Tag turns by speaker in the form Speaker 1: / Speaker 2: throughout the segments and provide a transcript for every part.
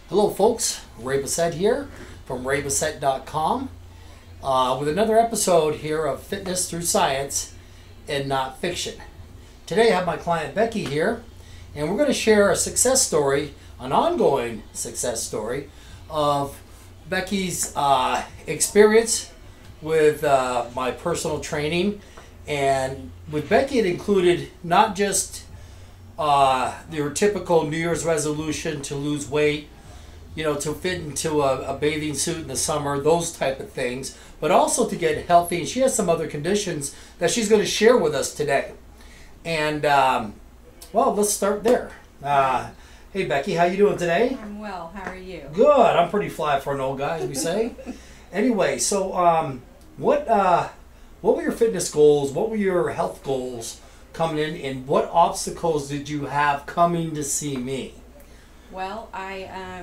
Speaker 1: Hello folks, Ray Bessette here from raybessette.com with another episode here of Fitness Through Science and Not Fiction. Today I have my client Becky here, and we're going to share a success story, an ongoing success story of Becky's experience with my personal training. And with Becky it included not just your typical New Year's resolution to lose weight, you know, to fit into a bathing suit in the summer, those type of things, but also to get healthy. And she has some other conditions that she's going to share with us today. And well, let's start there. Hey Becky, how you doing today?
Speaker 2: I'm well. How are you?
Speaker 1: Good. I'm pretty fly for an old guy, as we say. Anyway, so what were your fitness goals? What were your health goals coming in, and what obstacles did you have coming to see me?
Speaker 2: Well, I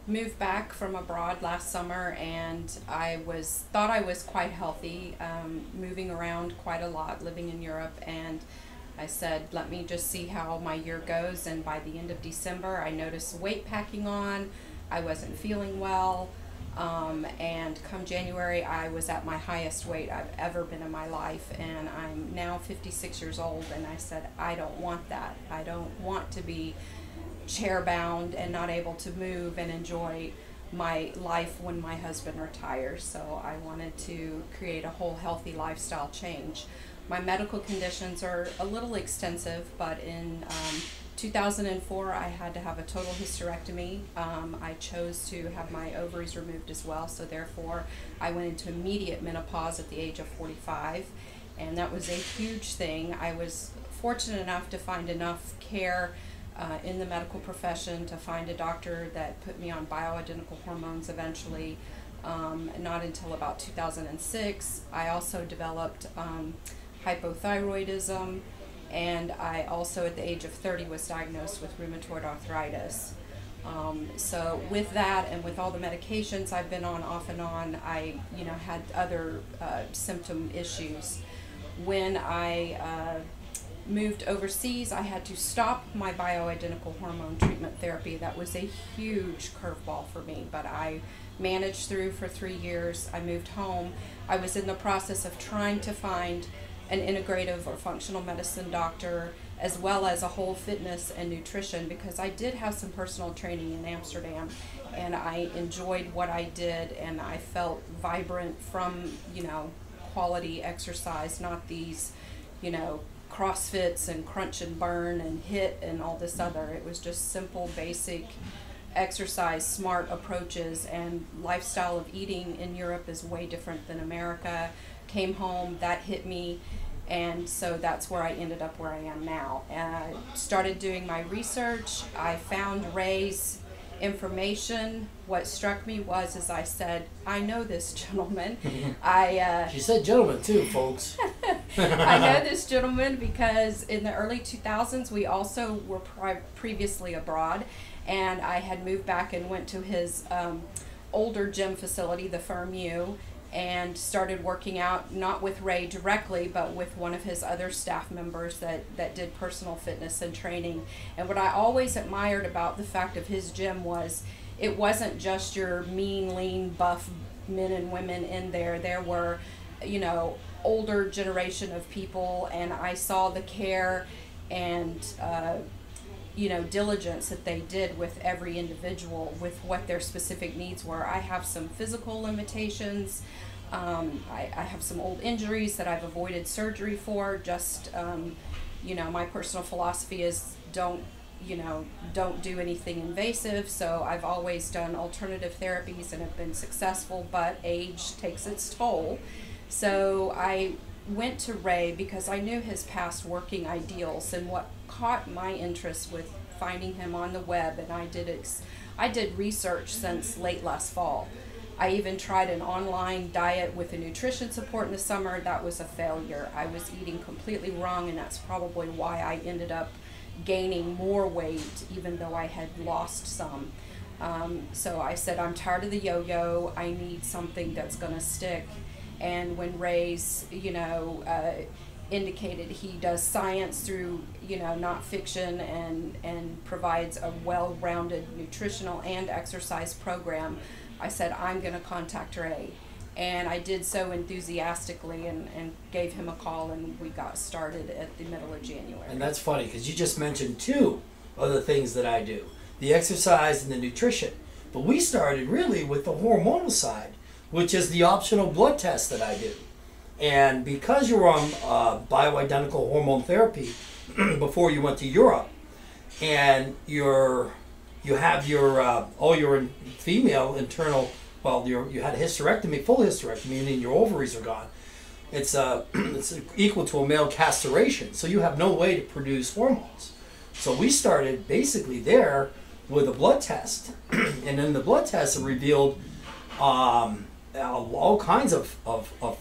Speaker 2: moved back from abroad last summer, and I thought I was quite healthy, moving around quite a lot, living in Europe, and I said, let me just see how my year goes. And by the end of December, I noticed weight packing on. I wasn't feeling well, and come January, I was at my highest weight I've ever been in my life, and I'm now 56 years old, and I said, I don't want that. I don't want to be chair bound and not able to move and enjoy my life when my husband retires. So I wanted to create a whole healthy lifestyle change. My medical conditions are a little extensive, but in 2004 I had to have a total hysterectomy. I chose to have my ovaries removed as well, so therefore I went into immediate menopause at the age of 45, and that was a huge thing. I was fortunate enough to find enough care in the medical profession to find a doctor that put me on bioidentical hormones eventually. Not until about 2006. I also developed hypothyroidism, and I also at the age of 30 was diagnosed with rheumatoid arthritis. So with that and with all the medications I've been on off and on, I had other symptom issues. When I moved overseas, I had to stop my bioidentical hormone treatment therapy. That was a huge curveball for me, but I managed through for 3 years. I moved home. I was in the process of trying to find an integrative or functional medicine doctor, as well as a whole fitness and nutrition, because I did have some personal training in Amsterdam, and I enjoyed what I did, and I felt vibrant from, quality exercise, not these, CrossFits and crunch and burn and hit and all this other. It was just simple, basic exercise, smart approaches, and lifestyle of eating in Europe is way different than America. Came home, that hit me, and so that's where I ended up where I am now. And I started doing my research. I found Ray's information. What struck me was, as I said, I know this gentleman.
Speaker 1: She said gentleman too, folks.
Speaker 2: I know this gentleman because in the early 2000s we also were previously abroad, and I had moved back and went to his older gym facility, the Firm U, and started working out, not with Ray directly, but with one of his other staff members that did personal fitness and training. And what I always admired about the fact of his gym was it wasn't just your mean, lean, buff men and women in there. There were, older generation of people, and I saw the care and diligence that they did with every individual with what their specific needs were. I have some physical limitations. I have some old injuries that I've avoided surgery for. Just, my personal philosophy is don't do anything invasive. So I've always done alternative therapies and have been successful, but age takes its toll. So I went to Ray because I knew his past working ideals, and what caught my interest with finding him on the web, and I did research since late last fall. I even tried an online diet with a nutrition support in the summer. That was a failure. I was eating completely wrong, and that's probably why I ended up gaining more weight even though I had lost some. So I said, I'm tired of the yo-yo. I need something that's going to stick. And when Ray's, indicated, he does science through, you know, not fiction, and provides a well-rounded nutritional and exercise program. I said, I'm going to contact Ray. And I did so enthusiastically, and gave him a call, and we got started at the middle of January.
Speaker 1: And that's funny because you just mentioned two of the things that I do, the exercise and the nutrition. But we started really with the hormonal side, which is the optional blood test that I do. And because you were on bioidentical hormone therapy before you went to Europe, and you have your all your female internal, well, you had a hysterectomy, full hysterectomy, meaning your ovaries are gone. It's it's equal to a male castration, so you have no way to produce hormones. So we started basically there with a blood test, and in the blood test it revealed all kinds of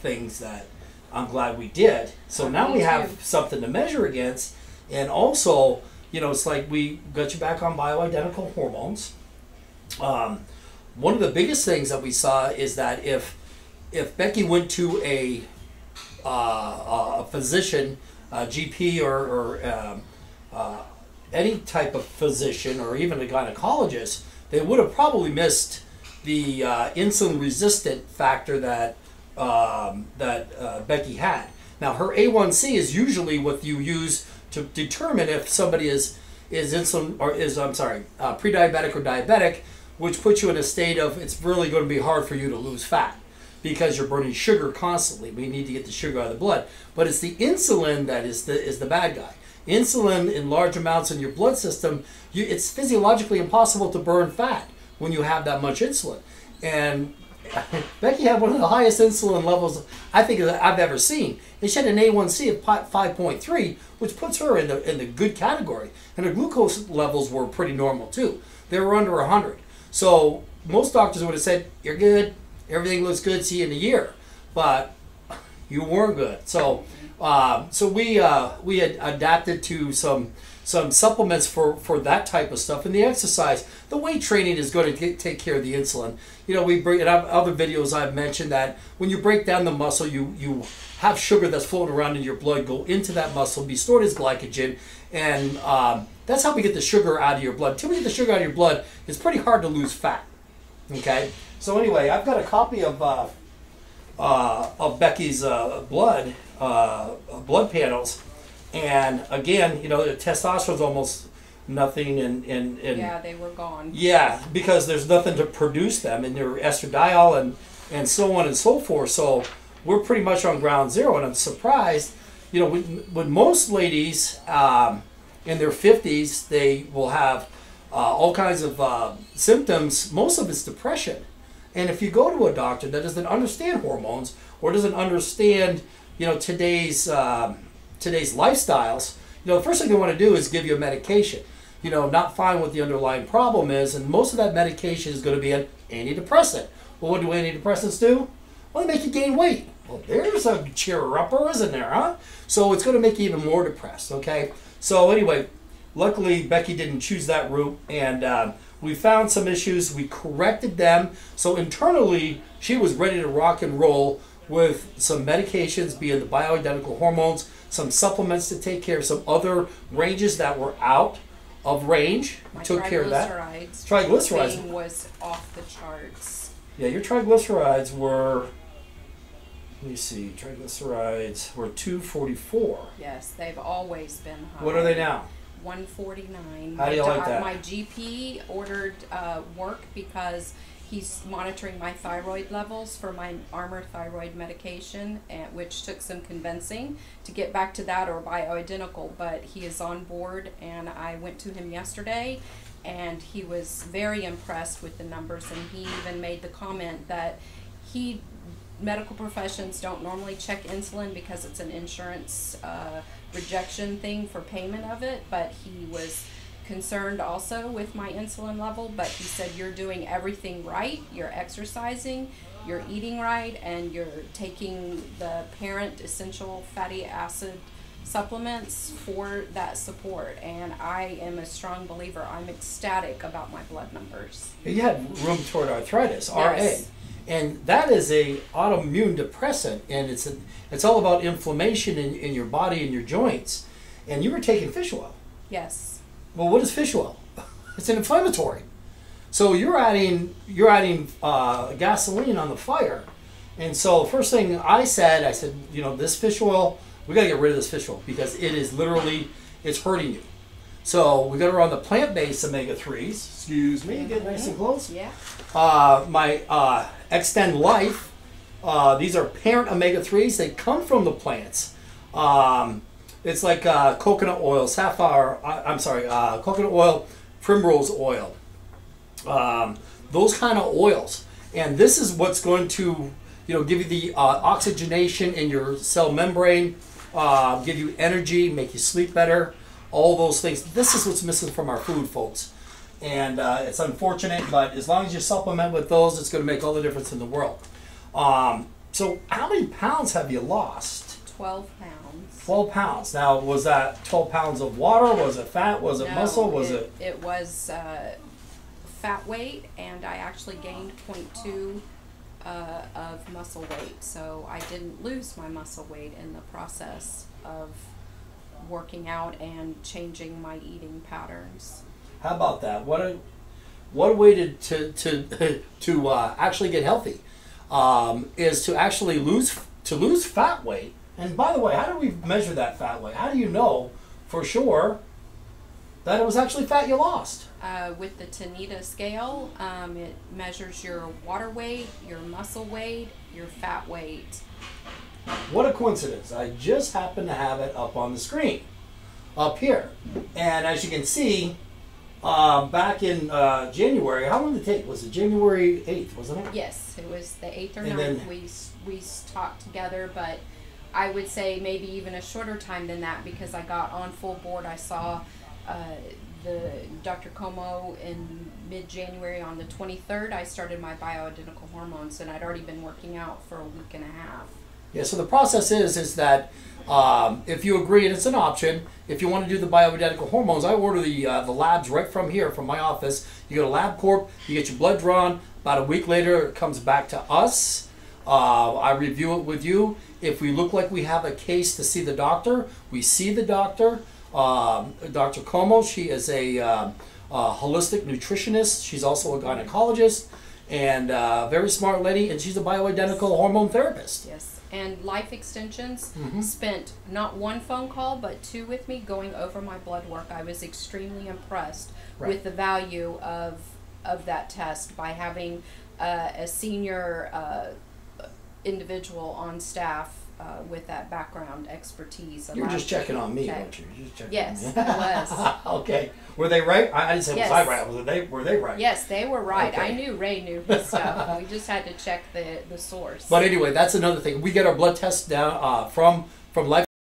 Speaker 1: things that I'm glad we did. So now we have something to measure against, and also, you know, it's like we got you back on bioidentical hormones. One of the biggest things that we saw is that if Becky went to a physician, GP, or any type of physician, or even a gynecologist, they would have probably missed the insulin resistant factor that Becky had. Now, her A1C is usually what you use to determine if somebody is insulin, or is, I'm sorry, pre-diabetic or diabetic, which puts you in a state of, it's really going to be hard for you to lose fat because you're burning sugar constantly. We need to get the sugar out of the blood. But it's the insulin that is the bad guy. Insulin in large amounts in your blood system, it's physiologically impossible to burn fat when you have that much insulin. And Becky had one of the highest insulin levels I think that I've ever seen. And she had an A1C of 5.3, which puts her in the good category. And her glucose levels were pretty normal too. They were under 100. So most doctors would have said, you're good, everything looks good, see you in a year. But you weren't good. So we had adapted to some supplements for that type of stuff. And the exercise, the weight training is going to take care of the insulin. You know, in other videos I've mentioned that when you break down the muscle, you have sugar that's floating around in your blood go into that muscle, be stored as glycogen, and that's how we get the sugar out of your blood. Until we get the sugar out of your blood, it's pretty hard to lose fat. Okay. So anyway, I've got a copy of Becky's blood panels, and again, you know, the testosterone's almost nothing, and
Speaker 2: yeah, they were gone.
Speaker 1: Yeah, because there's nothing to produce them, and your estradiol and so on and so forth. So we're pretty much on ground zero, and I'm surprised. You know, when most ladies in their 50s, they will have all kinds of symptoms. Most of it's depression. And if you go to a doctor that doesn't understand hormones or doesn't understand, you know, today's lifestyles, you know, the first thing they want to do is give you a medication. You know, not find what the underlying problem is, and most of that medication is going to be an antidepressant. Well, what do antidepressants do? Well, they make you gain weight. Well, there's a cheer-upper, isn't there, huh? So it's going to make you even more depressed, okay? So anyway, luckily Becky didn't choose that route, and we found some issues. We corrected them. So internally, she was ready to rock and roll with some medications, being the bioidentical hormones, some supplements to take care of some other ranges that were out of range.
Speaker 2: My
Speaker 1: took care of that.
Speaker 2: Triglycerides was off the charts.
Speaker 1: Yeah, your triglycerides were, let me see, triglycerides were 244.
Speaker 2: Yes, they've always been high.
Speaker 1: What are they now?
Speaker 2: 149.
Speaker 1: How do you like that?
Speaker 2: My GP ordered work because he's monitoring my thyroid levels for my Armour thyroid medication, which took some convincing to get back to that or bioidentical, but he is on board, and I went to him yesterday and he was very impressed with the numbers, and he even made the comment that medical professions don't normally check insulin because it's an insurance rejection thing for payment of it, but he was concerned also with my insulin level, but he said, you're doing everything right, you're exercising, you're eating right, and you're taking the parent essential fatty acid supplements for that support. And I am a strong believer. I'm ecstatic about my blood numbers.
Speaker 1: You had rheumatoid arthritis,
Speaker 2: yes.
Speaker 1: RA. And that is a autoimmune depressant, and it's all about inflammation in your body and your joints. And you were taking fish oil.
Speaker 2: Yes.
Speaker 1: Well, what is fish oil? It's an inflammatory. So you're adding gasoline on the fire. And so first thing I said, you know, this fish oil, we got to get rid of this fish oil because it is literally, it's hurting you. So we got her on the plant-based omega-3s. Excuse me, get nice and close.
Speaker 2: Yeah.
Speaker 1: My Extend Life, these are parent omega-3s. They come from the plants. It's like coconut oil, coconut oil, primrose oil. Those kind of oils. And this is what's going to, you know, give you the oxygenation in your cell membrane, give you energy, make you sleep better, all those things. This is what's missing from our food, folks. And it's unfortunate, but as long as you supplement with those, it's going to make all the difference in the world. So how many pounds have you lost?
Speaker 2: 12 pounds.
Speaker 1: 12 pounds. Now, was that 12 pounds of water? Was it fat? Was it muscle? Was it?
Speaker 2: It was fat weight, and I actually gained 0.2 of muscle weight. So I didn't lose my muscle weight in the process of working out and changing my eating patterns.
Speaker 1: How about that? What a way to actually get healthy is to actually lose fat weight. And by the way, how do we measure that fat weight? How do you know for sure that it was actually fat you lost?
Speaker 2: With the Tanita scale, it measures your water weight, your muscle weight, your fat weight.
Speaker 1: What a coincidence. I just happen to have it up on the screen, up here. And as you can see, back in January, how long did it take? Was it January 8th, wasn't it?
Speaker 2: Yes, it was the 8th or
Speaker 1: And
Speaker 2: 9th we talked together, but I would say maybe even a shorter time than that because I got on full board. I saw the Dr. Como in mid-January. On the 23rd, I started my bioidentical hormones, and I'd already been working out for a week and a half.
Speaker 1: Yeah, so the process is that if you agree, and it's an option, if you want to do the bioidentical hormones, I order the labs right from here, from my office. You go to LabCorp, you get your blood drawn. About a week later, it comes back to us. I review it with you. If we look like we have a case to see the doctor, we see the doctor. Dr. Como, she is a holistic nutritionist. She's also a gynecologist and very smart lady, and she's a bioidentical hormone therapist.
Speaker 2: Yes, and Life Extensions spent not one phone call but 2 with me going over my blood work. I was extremely impressed with the value of that test by having a senior individual on staff with that background expertise.
Speaker 1: You're just checking on me, weren't you? You're just checking
Speaker 2: yes,
Speaker 1: on me.
Speaker 2: I was.
Speaker 1: Okay. Were they right? I didn't say
Speaker 2: yes.
Speaker 1: was I right. Were they right?
Speaker 2: Yes, they were right.
Speaker 1: Okay.
Speaker 2: I knew Ray knew his stuff. We just had to check the source.
Speaker 1: But anyway, that's another thing. We get our blood tests down from Life